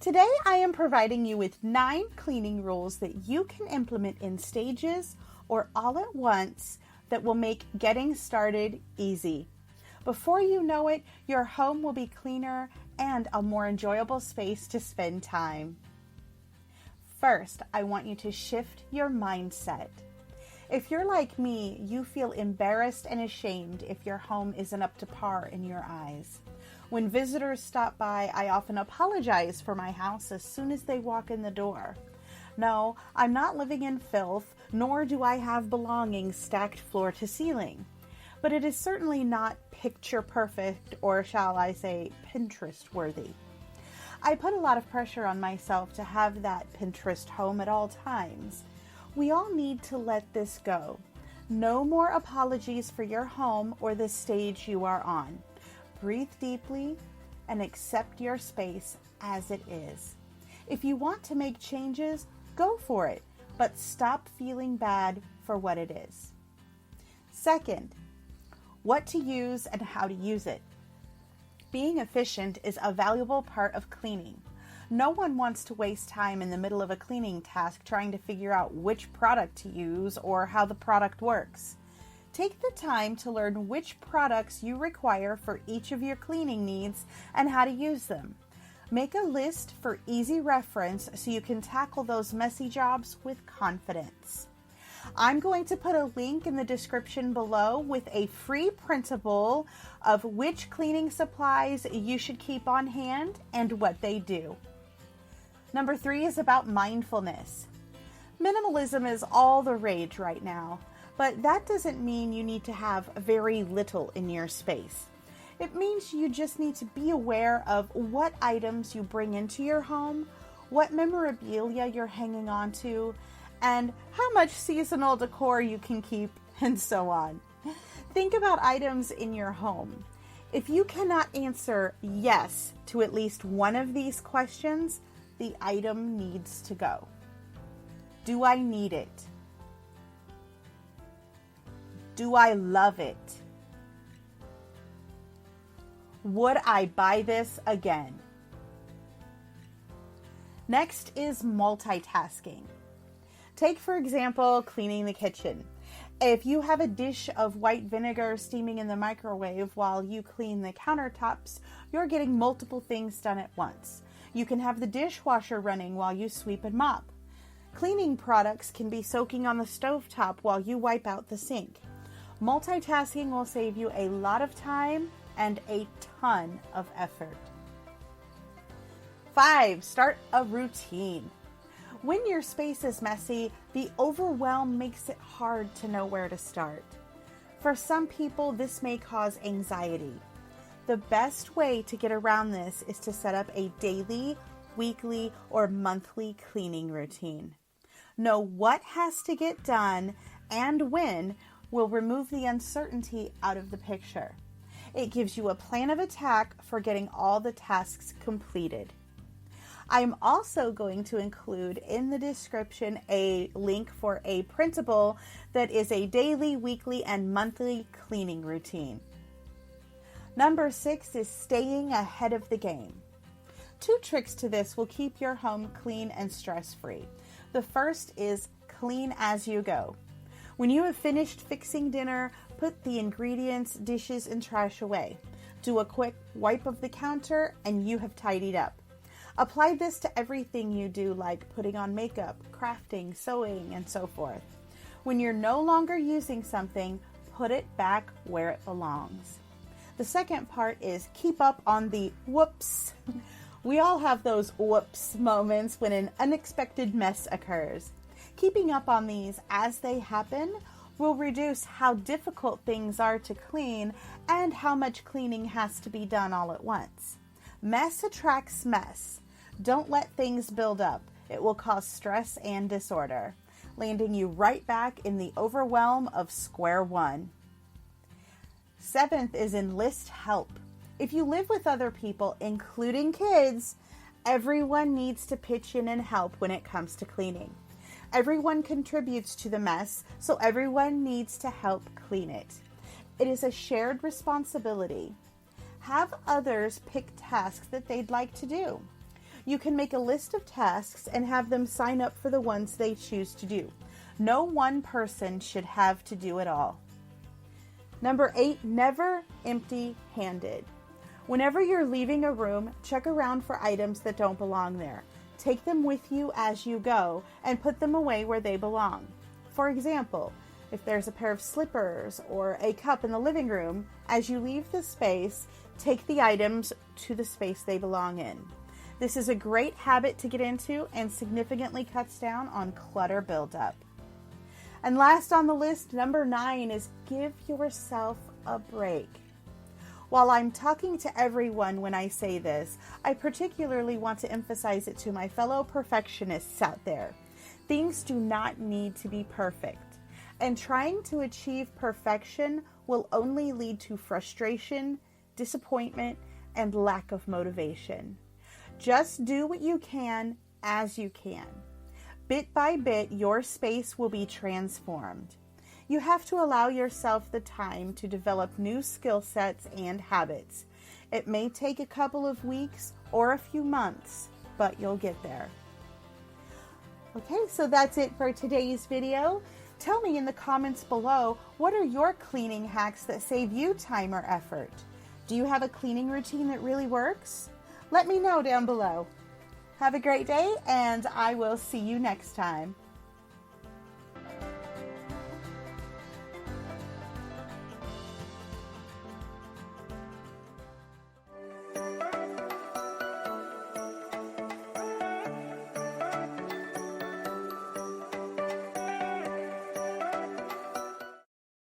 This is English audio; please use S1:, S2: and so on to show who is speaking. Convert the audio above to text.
S1: Today I am providing you with 9 cleaning rules that you can implement in stages or all at once that will make getting started easy. Before you know it, your home will be cleaner and a more enjoyable space to spend time. First, I want you to shift your mindset. If you're like me, you feel embarrassed and ashamed if your home isn't up to par in your eyes. When visitors stop by, I often apologize for my house as soon as they walk in the door. No, I'm not living in filth, nor do I have belongings stacked floor to ceiling. But it is certainly not picture perfect, or shall I say, Pinterest worthy. I put a lot of pressure on myself to have that Pinterest home at all times. We all need to let this go. No more apologies for your home or the stage you are on. Breathe deeply and accept your space as it is. If you want to make changes, go for it, but stop feeling bad for what it is. Second, what to use and how to use it. Being efficient is a valuable part of cleaning. No one wants to waste time in the middle of a cleaning task trying to figure out which product to use or how the product works. Take the time to learn which products you require for each of your cleaning needs and how to use them. Make a list for easy reference so you can tackle those messy jobs with confidence. I'm going to put a link in the description below with a free printable of which cleaning supplies you should keep on hand and what they do. Number 3 is about mindfulness. Minimalism is all the rage right now, but that doesn't mean you need to have very little in your space. It means you just need to be aware of what items you bring into your home, what memorabilia you're hanging on to, and how much seasonal decor you can keep, and so on. Think about items in your home. If you cannot answer yes to at least one of these questions, the item needs to go. Do I need it? Do I love it? Would I buy this again? Next is multitasking. Take, for example, cleaning the kitchen. If you have a dish of white vinegar steaming in the microwave while you clean the countertops, you're getting multiple things done at once. You can have the dishwasher running while you sweep and mop. Cleaning products can be soaking on the stovetop while you wipe out the sink. Multitasking will save you a lot of time and a ton of effort. 5, start a routine. When your space is messy, the overwhelm makes it hard to know where to start. For some people, this may cause anxiety. The best way to get around this is to set up a daily, weekly, or monthly cleaning routine. Know what has to get done and when will remove the uncertainty out of the picture. It gives you a plan of attack for getting all the tasks completed. I'm also going to include in the description a link for a printable that is a daily, weekly, and monthly cleaning routine. Number 6 is staying ahead of the game. 2 tricks to this will keep your home clean and stress-free. The first is clean as you go. When you have finished fixing dinner, put the ingredients, dishes, and trash away. Do a quick wipe of the counter and you have tidied up. Apply this to everything you do, like putting on makeup, crafting, sewing, and so forth. When you're no longer using something, put it back where it belongs. The second part is keep up on the whoops. We all have those whoops moments when an unexpected mess occurs. Keeping up on these as they happen will reduce how difficult things are to clean and how much cleaning has to be done all at once. Mess attracts mess. Don't let things build up. It will cause stress and disorder, landing you right back in the overwhelm of square one. 7th is enlist help. If you live with other people, including kids, everyone needs to pitch in and help when it comes to cleaning. Everyone contributes to the mess, so everyone needs to help clean it. It is a shared responsibility. Have others pick tasks that they'd like to do. You can make a list of tasks and have them sign up for the ones they choose to do. No one person should have to do it all. Number 8, never empty-handed. Whenever you're leaving a room, check around for items that don't belong there. Take them with you as you go and put them away where they belong. For example, if there's a pair of slippers or a cup in the living room, as you leave the space, take the items to the space they belong in. This is a great habit to get into and significantly cuts down on clutter buildup. And last on the list, number 9 is give yourself a break. While I'm talking to everyone when I say this, I particularly want to emphasize it to my fellow perfectionists out there. Things do not need to be perfect, and trying to achieve perfection will only lead to frustration, disappointment, and lack of motivation. Just do what you can as you can. Bit by bit, your space will be transformed. You have to allow yourself the time to develop new skill sets and habits. It may take a couple of weeks or a few months, but you'll get there. Okay, so that's it for today's video. Tell me in the comments below, what are your cleaning hacks that save you time or effort? Do you have a cleaning routine that really works? Let me know down below. Have a great day, and I will see you next time.